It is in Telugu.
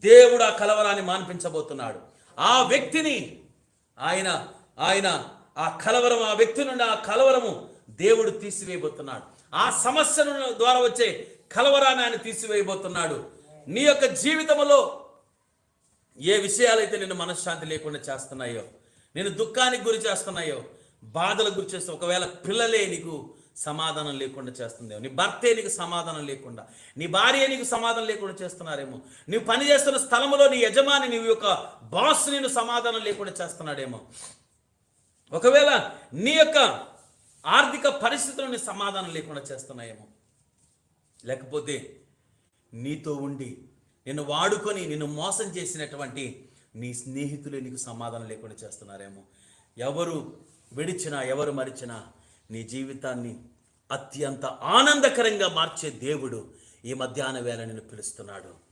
దేవుడు ఆ కలవరాన్ని మాన్పించబోతున్నాడు. ఆ వ్యక్తిని ఆయన ఆయన ఆ కలవరం, ఆ వ్యక్తి నుండి ఆ కలవరము దేవుడు తీసివేయబోతున్నాడు. ఆ సమస్యల ద్వారా వచ్చే కలవరాన్ని ఆయన తీసివేయబోతున్నాడు. నీ యొక్క జీవితంలో ఏ విషయాలైతే నిన్ను మనశ్శాంతి లేకుండా చేస్తున్నాయో, నేను దుఃఖానికి గురి చేస్తున్నాయో, బాధలకు గురి చేస్తే, ఒకవేళ పిల్లలే నీకు సమాధానం లేకుండా చేస్తుందేమో, నీ భర్తే నీకు సమాధానం లేకుండా, నీ భార్య నీకు సమాధానం లేకుండా చేస్తున్నారేమో, నువ్వు పనిచేస్తున్న స్థలంలో నీ యజమాని, నీ యొక్క బాస్ నేను సమాధానం లేకుండా చేస్తున్నాడేమో, ఒకవేళ నీ యొక్క ఆర్థిక పరిస్థితులను నీ సమాధానం లేకుండా చేస్తున్నాయేమో, లేకపోతే నీతో ఉండి నిన్ను వాడుకొని నిన్ను మోసం చేసినటువంటి నీ స్నేహితులే నీకు సమాధానం లేకుండా చేస్తున్నారేమో, ఎవరు విడిచినా ఎవరు మరిచినా నీ జీవితాన్ని అత్యంత ఆనందకరంగా మార్చే దేవుడు ఈ మధ్యాహ్న వేళ నిన్ను పిలుస్తున్నాడు.